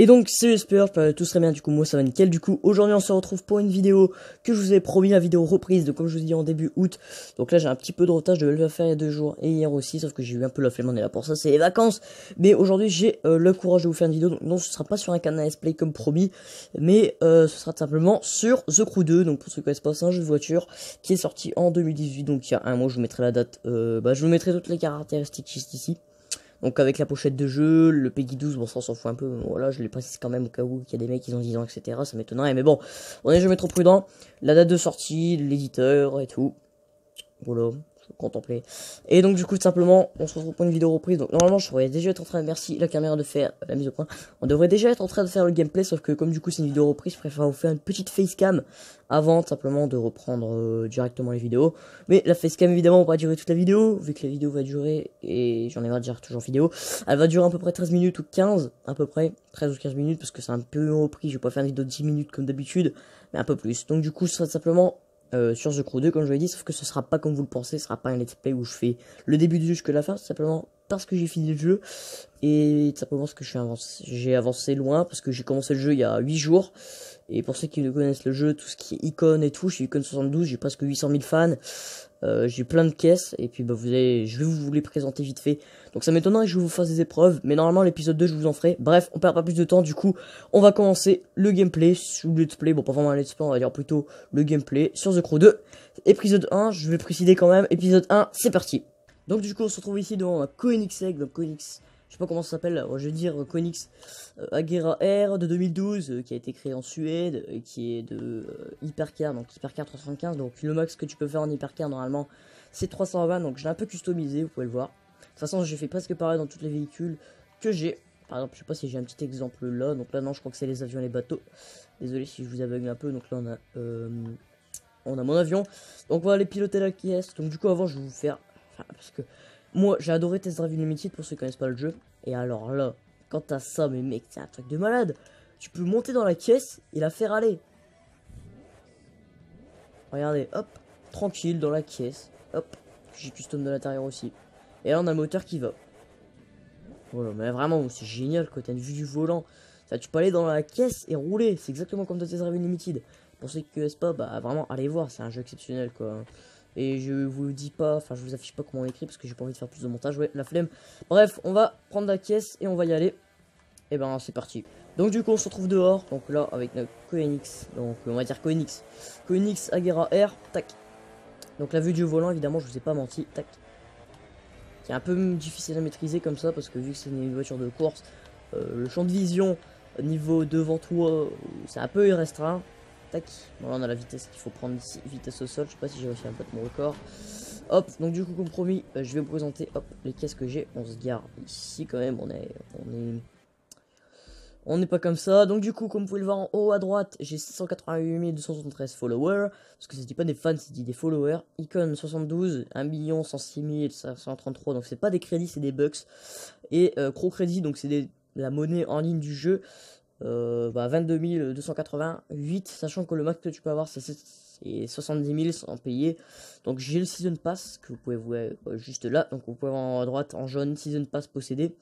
Et donc c'est j'espère que tout serait bien, du coup moi ça va nickel. Du coup aujourd'hui on se retrouve pour une vidéo que je vous avais promis, la vidéo reprise de comme je vous ai dit en début août. Donc là j'ai un petit peu de retard, je devais le faire il y a 2 jours et hier aussi, sauf que j'ai eu un peu la flemme, on est là pour ça, c'est les vacances. Mais aujourd'hui j'ai le courage de vous faire une vidéo, donc non ce sera pas sur un canal Let's Play comme promis, mais ce sera tout simplement sur The Crew 2. Donc pour ceux qui connaissent pas, c'est un jeu de voiture qui est sorti en 2018, donc il y a un mois. Je vous mettrai la date, je vous mettrai toutes les caractéristiques juste ici. Donc avec la pochette de jeu, le Peggy 12, bon ça on s'en fout un peu, voilà, je les précise quand même au cas où il y a des mecs qui ont 10 ans, etc. Ça m'étonnerait, mais bon, on est jamais trop prudent. La date de sortie, l'éditeur et tout. Voilà, je contempler. Et donc du coup tout simplement, on se retrouve pour une vidéo reprise. Donc normalement je devrais déjà être en train de, merci la caméra, de faire la mise au point. On devrait déjà être en train de faire le gameplay, sauf que comme du coup c'est une vidéo reprise, je préfère vous faire une petite facecam avant simplement de reprendre directement les vidéos. Mais la facecam évidemment va pas durer toute la vidéo, vu que la vidéo va durer, et j'en ai marre de dire toujours vidéo, elle va durer à peu près 13 minutes ou 15, à peu près 13 ou 15 minutes, parce que c'est un peu repris, je vais pas faire une vidéo de 10 minutes comme d'habitude, mais un peu plus. Donc du coup ce sera simplement sur The Crew 2 comme je l'ai dit, sauf que ce sera pas comme vous le pensez, ce sera pas un let's play où je fais le début du jeu jusqu'à la fin, c'est simplement parce que j'ai fini le jeu, et tout simplement parce que j'ai avancé loin, parce que j'ai commencé le jeu il y a 8 jours, et pour ceux qui ne connaissent le jeu, tout ce qui est icône et tout, je suis icône 72, j'ai presque 800 000 fans, j'ai plein de caisses, et puis je vais vous les présenter vite fait. Donc ça m'étonnerait que je vous fasse des épreuves, mais normalement l'épisode 2 je vous en ferai. Bref, on perd pas plus de temps, du coup on va commencer le gameplay, ou le let's play, bon pas vraiment un let's play, on va dire plutôt le gameplay sur The Crew 2. Épisode 1, je vais préciser quand même, épisode 1, c'est parti. Donc du coup on se retrouve ici devant un Koenigsegg, donc Koenigsegg, je sais pas comment ça s'appelle, je vais dire Koenigsegg Agera R de 2012, qui a été créé en Suède, qui est de Hypercar, donc Hypercar 375, donc le max que tu peux faire en Hypercar normalement c'est 320, donc je l'ai un peu customisé, vous pouvez le voir. De toute façon j'ai fait presque pareil dans tous les véhicules que j'ai. Par exemple, je sais pas si j'ai un petit exemple là, donc là non, je crois que c'est les avions et les bateaux. Désolé si je vous aveugle un peu, donc là on a mon avion. Donc voilà, les piloter la caisse. Donc du coup avant je vais vous faire, parce que moi j'ai adoré Test Drive Unlimited pour ceux qui connaissent pas le jeu. Et alors là, quand t'as ça, mais mec, c'est un truc de malade. Tu peux monter dans la caisse et la faire aller. Regardez, hop, tranquille dans la caisse. Hop, j'ai custom de l'intérieur aussi. Et là on a le moteur qui va. Voilà, mais vraiment c'est génial quand t'as une vue du volant. Ça, tu peux aller dans la caisse et rouler. C'est exactement comme dans Test Drive Unlimited. Pour ceux qui connaissent pas, bah vraiment allez voir, c'est un jeu exceptionnel quoi. Et je vous le dis pas, enfin je vous affiche pas comment on écrit parce que j'ai pas envie de faire plus de montage, ouais, la flemme. Bref, on va prendre la caisse et on va y aller. Et ben c'est parti. Donc du coup on se retrouve dehors, donc là avec notre Koenigsegg, donc on va dire Koenigsegg Agera R, tac. Donc la vue du volant évidemment je vous ai pas menti, tac. C'est un peu difficile à maîtriser comme ça parce que vu que c'est une voiture de course, le champ de vision niveau devant toi c'est un peu restreint. Tac, voilà on a la vitesse qu'il faut prendre ici, vitesse au sol, je sais pas si j'ai réussi à battre mon record. Hop, donc du coup comme promis, je vais vous présenter hop, les caisses que j'ai. On se gare ici quand même, on n'est pas comme ça. Donc du coup comme vous pouvez le voir en haut à droite, j'ai 688 273 followers, parce que ça dit pas des fans, c'est dit des followers. Icon 72, 1 106 533, donc c'est pas des crédits, c'est des bucks. Et Crocredit, donc c'est la monnaie en ligne du jeu, 22 288, sachant que le max que tu peux avoir c'est 70 000 sans payer. Donc j'ai le Season Pass que vous pouvez voir juste là, donc vous pouvez voir à droite en jaune Season Pass possédé.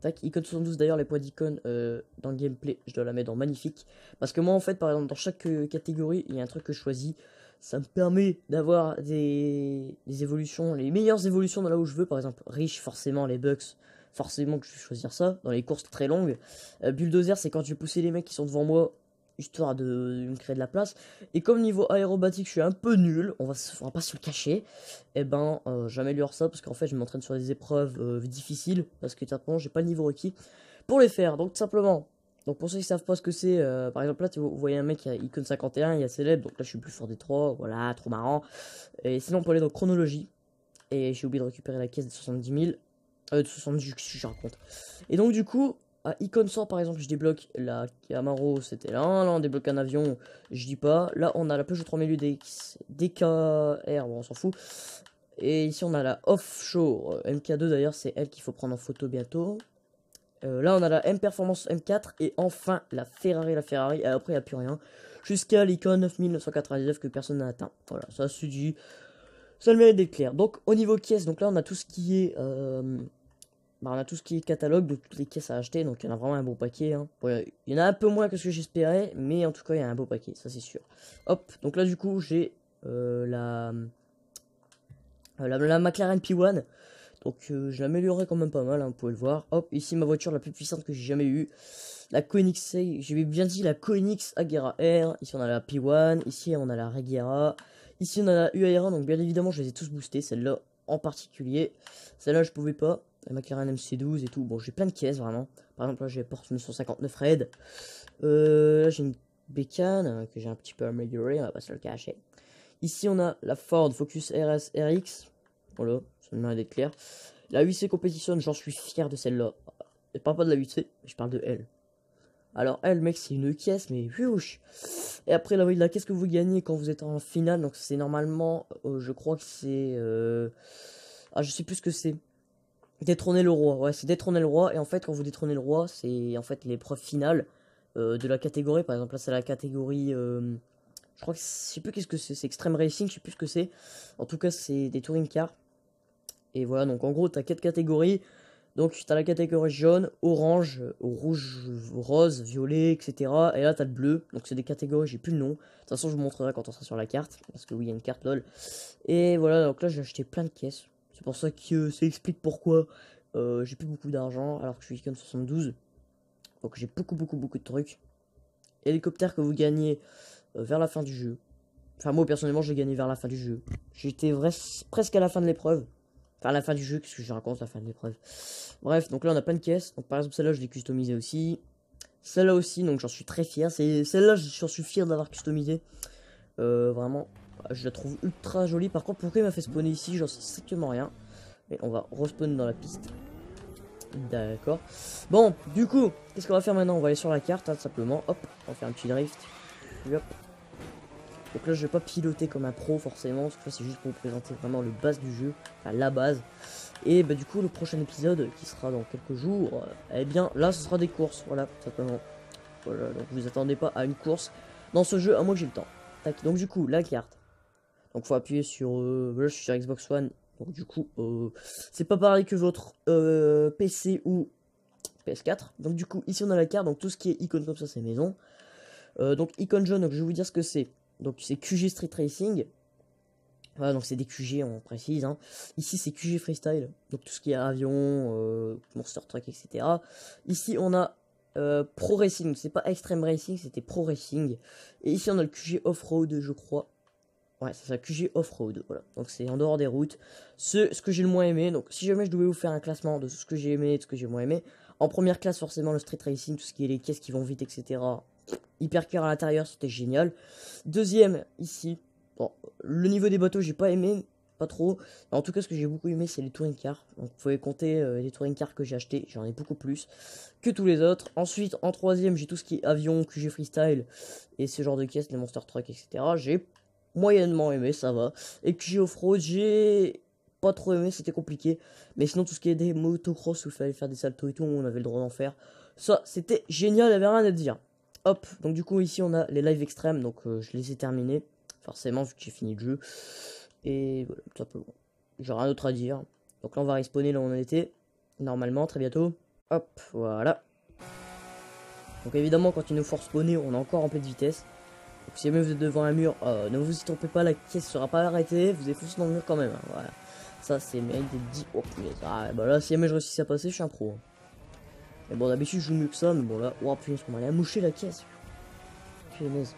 Tac, icône 72 d'ailleurs, les points d'icône dans le gameplay, je dois la mettre en magnifique. Parce que moi en fait, par exemple, dans chaque catégorie, il y a un truc que je choisis. Ça me permet d'avoir des évolutions, les meilleures évolutions de là où je veux. Par exemple, riche, forcément, les bucks, forcément que je vais choisir ça. Dans les courses très longues. Bulldozer, c'est quand je vais pousser les mecs qui sont devant moi, histoire de me créer de la place. Et comme niveau aérobatique, je suis un peu nul, on va pas se le cacher. Et ben, j'améliore ça parce qu'en fait, je m'entraîne sur des épreuves difficiles. Parce que tout simplement, j'ai pas le niveau requis pour les faire. Donc, tout simplement. Donc pour ceux qui savent pas ce que c'est, par exemple là vous voyez un mec qui a icône 51, il y a célèbre, donc là je suis plus fort des 3, voilà, trop marrant. Et sinon on peut aller dans chronologie, et j'ai oublié de récupérer la caisse de 70 000, de 70, je raconte. Et donc du coup, à icône 100 par exemple, je débloque la Camaro, c'était là on débloque un avion, je dis pas. Là on a la Peugeot 3000 DX, DKR, bon on s'en fout. Et ici on a la Offshore MK2 d'ailleurs, c'est elle qu'il faut prendre en photo bientôt. Là on a la M Performance M4 et enfin la Ferrari, et après il n'y a plus rien. Jusqu'à l'icône 9999 que personne n'a atteint. Voilà, ça se dit, ça le mérite d'être clair. Donc au niveau caisse, donc là on a tout ce qui est bah, on a tout ce qui est catalogue, donc toutes les caisses à acheter, donc il y en a vraiment un beau paquet. Hein. Bon, il y en a un peu moins que ce que j'espérais, mais en tout cas il y a un beau paquet, ça c'est sûr. Hop, donc là du coup j'ai la McLaren P1. Donc je l'améliorerai quand même pas mal, hein, vous pouvez le voir. Hop, ici ma voiture la plus puissante que j'ai jamais eue. La Koenigsegg, j'ai bien dit la Koenigs Agera R. Ici on a la P1, ici on a la Regera. Ici on a la UAR, donc bien évidemment je les ai tous boostés, celle-là en particulier. Celle-là je pouvais pas. La McLaren MC12 et tout. Bon, j'ai plein de caisses vraiment. Par exemple là j'ai Porsche 959 Red. Là j'ai une bécane que j'ai un petit peu améliorée, on va pas se le cacher. Ici on a la Ford Focus RS RX. Voilà, ça me mérite d'être clair. La 8C Competition, j'en suis fier de celle-là. Je parle pas de la 8C, je parle de elle. Alors elle, mec, c'est une caisse, mais huouch. Et après, la caisse que vous gagnez quand vous êtes en finale, donc c'est normalement, je crois que c'est... Ah, je sais plus ce que c'est. Détrôner le roi, ouais, c'est détrôner le roi. Et en fait, quand vous détrônez le roi, c'est en fait l'épreuve finale de la catégorie. Par exemple, là, c'est la catégorie... je crois que je sais plus qu'est-ce que c'est Extreme Racing, je sais plus ce que c'est. En tout cas, c'est des touring cars. Et voilà, donc en gros, tu as 4 catégories. Donc tu as la catégorie jaune, orange, rouge, rose, violet, etc. Et là, tu as le bleu. Donc c'est des catégories, j'ai plus le nom. De toute façon, je vous montrerai quand on sera sur la carte. Parce que oui, il y a une carte, lol. Et voilà, donc là, j'ai acheté plein de caisses. C'est pour ça que ça explique pourquoi j'ai plus beaucoup d'argent alors que je suis comme 72. Donc j'ai beaucoup de trucs. Hélicoptère que vous gagnez vers la fin du jeu. Enfin, moi, personnellement, j'ai gagné vers la fin du jeu. J'étais presque à la fin de l'épreuve. Enfin, à la fin du jeu, qu'est-ce que je raconte, la fin de l'épreuve. Bref, donc là, on a plein de caisses. Donc, par exemple, celle-là, je l'ai customisée aussi. Celle-là aussi, donc j'en suis très fier. Celle-là, j'en suis fier d'avoir customisé. Vraiment, je la trouve ultra jolie. Par contre, pourquoi il m'a fait spawner ici, j'en sais strictement rien. Mais on va respawn dans la piste. D'accord. Bon, du coup, qu'est-ce qu'on va faire maintenant? On va aller sur la carte, hein, tout simplement. Hop, on va faire un petit drift. Hop. Donc là je vais pas piloter comme un pro forcément, parce que c'est juste pour vous présenter vraiment le base du jeu, enfin la base. Et bah du coup le prochain épisode qui sera dans quelques jours, eh bien là ce sera des courses, voilà, simplement. Voilà, donc vous attendez pas à une course dans ce jeu à moins que j'ai le temps. Tac, donc du coup la carte. Donc faut appuyer sur, là je suis sur Xbox One, donc du coup c'est pas pareil que votre PC ou PS4. Donc du coup ici on a la carte, donc tout ce qui est icône comme ça c'est maison. Donc icône jaune, donc je vais vous dire ce que c'est. Donc c'est QG Street Racing. Voilà, donc c'est des QG, on précise. Hein. Ici c'est QG Freestyle. Donc tout ce qui est avion, Monster Truck, etc. Ici on a Pro Racing. C'est pas Extreme Racing, c'était Pro Racing. Et ici on a le QG Off-Road, je crois. Ouais, c'est ça, QG Off-Road. Voilà. Donc c'est en dehors des routes. Ce que j'ai le moins aimé. Donc si jamais je devais vous faire un classement de ce que j'ai aimé et de ce que j'ai moins aimé. En première classe, forcément, le Street Racing, tout ce qui est les caisses qui vont vite, etc. Hypercar à l'intérieur, c'était génial. Deuxième, ici, bon, le niveau des bateaux, j'ai pas aimé, pas trop. Mais en tout cas, ce que j'ai beaucoup aimé, c'est les touring cars. Donc, vous pouvez compter les touring cars que j'ai acheté, j'en ai beaucoup plus que tous les autres. Ensuite, en troisième, j'ai tout ce qui est avion, QG freestyle et ce genre de caisses, les monster truck, etc. J'ai moyennement aimé, ça va. Et QG off-road, j'ai pas trop aimé, c'était compliqué. Mais sinon, tout ce qui est des motocross où il fallait faire des saltos et tout, on avait le droit d'en faire. Ça, c'était génial, il n'y avait rien à dire. Hop, donc du coup ici on a les lives extrêmes, donc je les ai terminés, forcément vu que j'ai fini le jeu. Et voilà, tout simplement. J'ai rien d'autre à dire. Donc là on va respawner là où on était, normalement, très bientôt. Hop, voilà. Donc évidemment quand il nous force spawner, on est encore en pleine vitesse. Donc si jamais vous êtes devant un mur, ne vous y trompez pas, la caisse sera pas arrêtée, vous êtes foncé dans le mur quand même, hein, voilà. Ça c'est mérite d'être dit. Oh punaise, bah là si jamais je réussis à passer, je suis un pro. Hein. Mais bon, d'habitude, je joue mieux que ça, mais bon, là, oh punaise, on va aller à moucher la caisse. Punaise.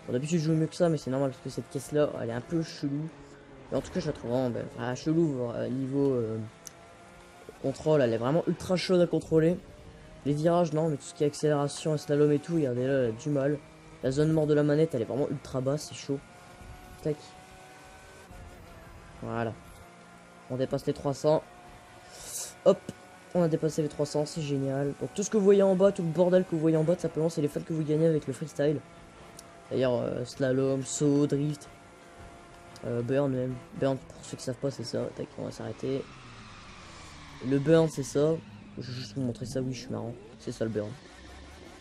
Bon, d'habitude, je joue mieux que ça, mais c'est normal parce que cette caisse-là, elle est un peu chelou. Et en tout cas, je la trouve vraiment belle. Enfin, chelou, niveau contrôle, elle est vraiment ultra chaude à contrôler. Les virages, non, mais tout ce qui est accélération, slalom et tout, regardez là, elle a du mal. La zone mort de la manette, elle est vraiment ultra basse, c'est chaud. Tac. Voilà. On dépasse les 300. Hop. On a dépassé les 300, c'est génial. Donc tout ce que vous voyez en bas, tout le bordel que vous voyez en bas, simplement c'est les fans que vous gagnez avec le freestyle. D'ailleurs, slalom, saut, drift, burn même. Burn, pour ceux qui savent pas, c'est ça. Tac, on va s'arrêter. Le burn, c'est ça. Je vais juste vous montrer ça, oui, je suis marrant. C'est ça le burn.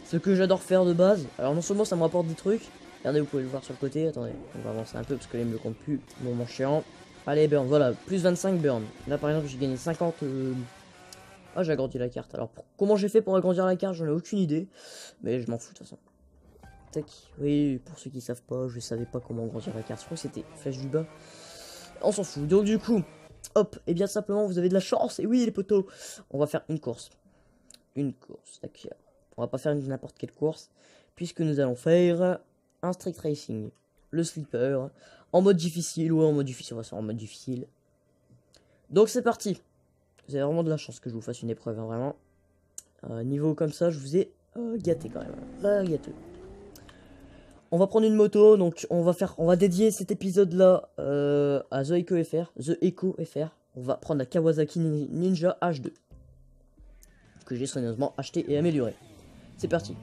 Ce que j'adore faire de base. Alors non seulement ça me rapporte des trucs. Regardez, vous pouvez le voir sur le côté. Attendez, on va avancer un peu parce que là, il me le compte plus. Moment chiant. Allez, burn, voilà, plus 25 burn. Là, par exemple, j'ai gagné 50... Ah, j'ai agrandi la carte. Alors, comment j'ai fait pour agrandir la carte, j'en ai aucune idée. Mais je m'en fous de toute façon. Tac. Oui, pour ceux qui savent pas, je savais pas comment agrandir la carte. Je crois que c'était flèche du bas. On s'en fout. Donc, du coup, hop. Et bien simplement, vous avez de la chance. Et oui, les potos, on va faire une course. Une course. Tac. On va pas faire n'importe quelle course. Puisque nous allons faire un street racing. Le slipper. En mode difficile. Ouais, en mode difficile. On va faire en mode difficile. Donc, c'est parti. Vous avez vraiment de la chance que je vous fasse une épreuve, hein, vraiment. Niveau comme ça, je vous ai gâté quand même. Gâté. On va prendre une moto, donc on va dédier cet épisode-là à The Echo FR. On va prendre la Kawasaki Ninja H2. Que j'ai soigneusement acheté et amélioré. C'est parti.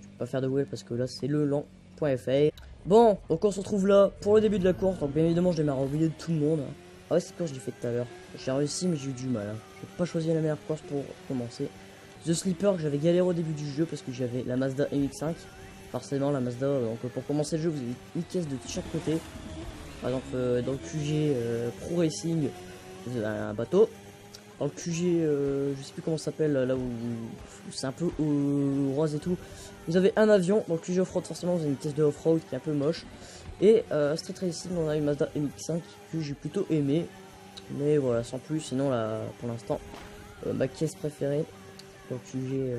Je vais pas faire de wheel parce que là c'est le lent.fr. Bon, donc on se retrouve là pour le début de la course. Donc bien évidemment je démarre au milieu de tout le monde. Ah ouais, cette course, je l'ai fait tout à l'heure. J'ai réussi, mais j'ai eu du mal. Hein. J'ai pas choisi la meilleure course pour commencer. The Sleeper, que j'avais galéré au début du jeu parce que j'avais la Mazda MX-5. Forcément, la Mazda. Donc, pour commencer le jeu, vous avez une caisse de chaque côté. Par exemple, dans le QG Pro Racing, vous avez un bateau. Dans le QG, je sais plus comment ça s'appelle, là où c'est un peu rose et tout. Vous avez un avion. Dans le QG Off-Road, forcément, vous avez une caisse de Off-Road qui est un peu moche. Et Street Racing, on a une Mazda MX-5 que j'ai plutôt aimé. Mais voilà, sans plus. Sinon, là, pour l'instant, ma caisse préférée. Donc, j'ai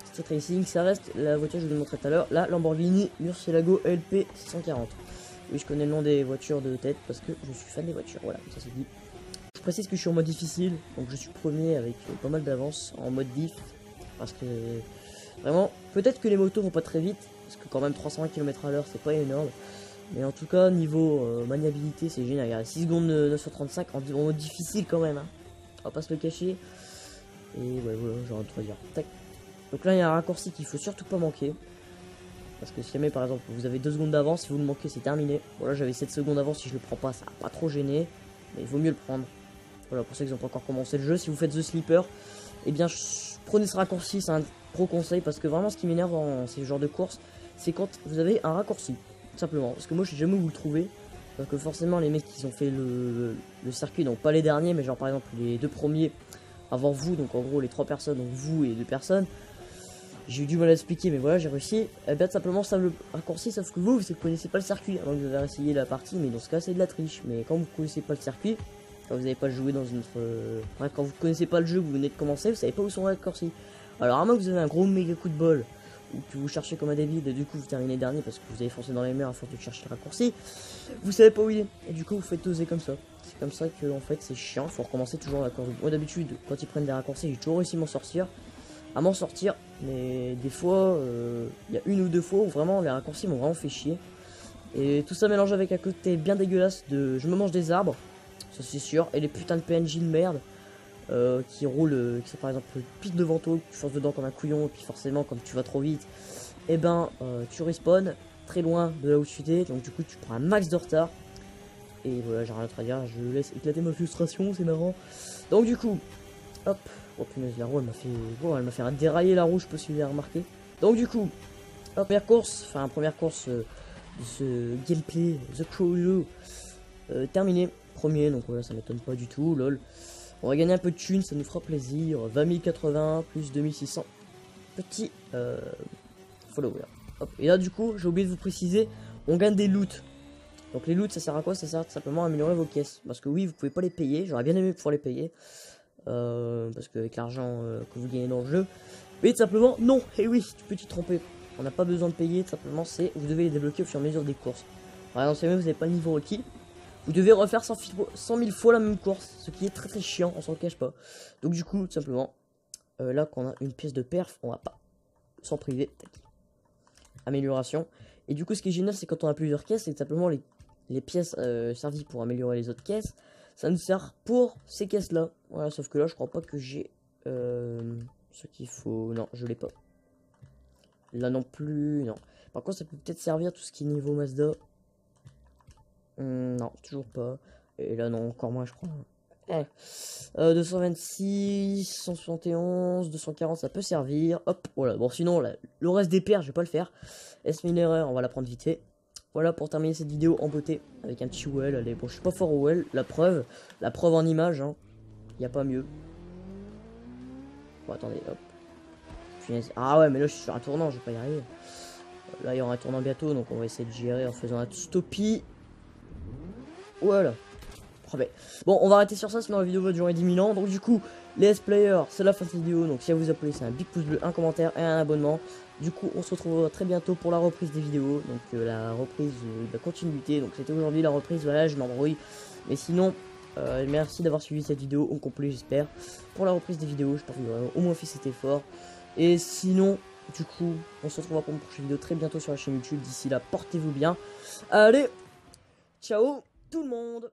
Street Racing. Ça reste la voiture que je vous ai montré tout à l'heure. La Lamborghini Murcielago LP 640. Oui, je connais le nom des voitures de tête parce que je suis fan des voitures. Voilà, ça c'est dit. Je précise que je suis en mode difficile. Donc, je suis premier avec pas mal d'avance en mode diff. Parce que vraiment, peut-être que les motos vont pas très vite. Parce que quand même 320 km/h, c'est pas énorme. Mais en tout cas, niveau maniabilité, c'est génial. Regardez, 6 secondes 935 en mode difficile quand même. Hein. On va pas se le cacher. Et ouais, voilà, j'ai rien de trop dire. Tac. Donc là, il y a un raccourci qu'il faut surtout pas manquer. Parce que si jamais, par exemple, vous avez 2 secondes d'avance, si vous le manquez, c'est terminé. Voilà, j'avais 7 secondes d'avance. Si je le prends pas, ça va pas trop gêner. Mais il vaut mieux le prendre. Voilà, pour ceux qui n'ont pas encore commencé le jeu, si vous faites The Sleeper, eh bien, prenez ce raccourci. C'est un gros conseil. Parce que vraiment, ce qui m'énerve dans ces genres de courses, c'est quand vous avez un raccourci. Simplement, parce que moi je sais jamais où vous le trouvez. Parce que forcément les mecs qui ont fait le circuit, donc pas les derniers, mais genre par exemple les 2 premiers avant vous, donc en gros les 3 personnes, donc vous et 2 personnes. J'ai eu du mal à expliquer, mais voilà, j'ai réussi. Et bien simplement ça le raccourci, sauf que vous connaissez pas le circuit. Avant que vous avez essayé la partie, mais dans ce cas c'est de la triche. Mais quand vous connaissez pas le circuit, quand vous n'avez pas joué dans une autre. Quand vous connaissez pas le jeu, vous venez de commencer, vous savez pas où sont les raccourcis. Alors à moins que vous avez un gros méga coup de bol, ou que vous cherchez comme un débile, et du coup vous terminez dernier parce que vous avez foncé dans les mers à force de chercher le raccourci, vous savez pas où il est, et du coup vous faites oser comme ça. C'est comme ça que en fait c'est chiant, faut recommencer toujours la course. Moi d'habitude quand ils prennent des raccourcis, j'ai toujours réussi à m'en sortir, mais des fois, il y a 1 ou 2 fois où vraiment les raccourcis m'ont vraiment fait chier. Et tout ça mélange avec un côté bien dégueulasse de je me mange des arbres, ça c'est sûr, et les putains de PNJ de merde. Qui roule, qui par exemple pile devant toi, tu fonces dedans comme un couillon, et puis forcément comme tu vas trop vite, et ben tu respawn très loin de là où tu étais, donc du coup tu prends un max de retard. Et voilà, j'ai rien d'autre à dire, je laisse éclater ma frustration, c'est marrant. Donc du coup, hop, oh punaise, la roue elle m'a fait dérailler la roue, je sais pas si vous avez remarqué. Donc du coup, hop, première course de ce gameplay, The Crew, terminé, premier, donc voilà, ça m'étonne pas du tout, lol. On va gagner un peu de thunes, ça nous fera plaisir. 20 080 plus 2600 petits followers. Hop. Et là du coup, j'ai oublié de vous préciser, on gagne des loots. Donc les loots, ça sert à quoi? Ça sert simplement à améliorer vos caisses. Parce que oui, vous pouvez pas les payer, j'aurais bien aimé pouvoir les payer. Parce qu'avec l'argent que vous gagnez dans le jeu. Mais tout simplement, non. Et oui, tu peux t'y tromper. On n'a pas besoin de payer, tout simplement, c'est vous devez les débloquer au fur et à mesure des courses. Par exemple, si vous n'avez pas le niveau requis, vous devez refaire 100 000 fois la même course, ce qui est très chiant, on s'en cache pas. Donc du coup, tout simplement, là qu'on a une pièce de perf, on va pas s'en priver. Amélioration. Et du coup, ce qui est génial, c'est quand on a plusieurs caisses, c'est simplement les pièces servies pour améliorer les autres caisses, ça nous sert pour ces caisses-là. Voilà, sauf que là, je crois pas que j'ai ce qu'il faut. Non, je l'ai pas. Là non plus, non. Par contre, ça peut peut-être servir tout ce qui est niveau Mazda. Non, toujours pas. Et là, non, encore moins, je crois. 226, 171, 240, ça peut servir. Hop, voilà. Bon, sinon, là, le reste des paires, je vais pas le faire. Est-ce une erreur? On va la prendre vite fait. Voilà pour terminer cette vidéo en beauté. Avec un petit well. Allez, bon, je suis pas fort au well. La preuve en image, hein. Y a pas mieux. Bon, attendez, hop. Punaise. Ah ouais, mais là, je suis sur un tournant, je vais pas y arriver. Là, il y aura un tournant bientôt, donc on va essayer de gérer en faisant un stoppie. Voilà. Oh, mais... Bon, on va arrêter sur ça, sinon la vidéo va durer 10 000 ans. Donc du coup, les S-Players, c'est la fin de cette vidéo. Donc si vous appelez, c'est un big pouce bleu, un commentaire et un abonnement. Du coup, on se retrouve très bientôt pour la reprise des vidéos. Donc la reprise de la continuité. Donc c'était aujourd'hui la reprise, voilà, je m'embrouille. Mais sinon, merci d'avoir suivi cette vidéo au complet, j'espère. Pour la reprise des vidéos, j'espère que vous aurez au moins fait cet effort. Et sinon, du coup, on se retrouvera pour une prochaine vidéo très bientôt sur la chaîne YouTube. D'ici là, portez-vous bien. Allez, ciao tout le monde.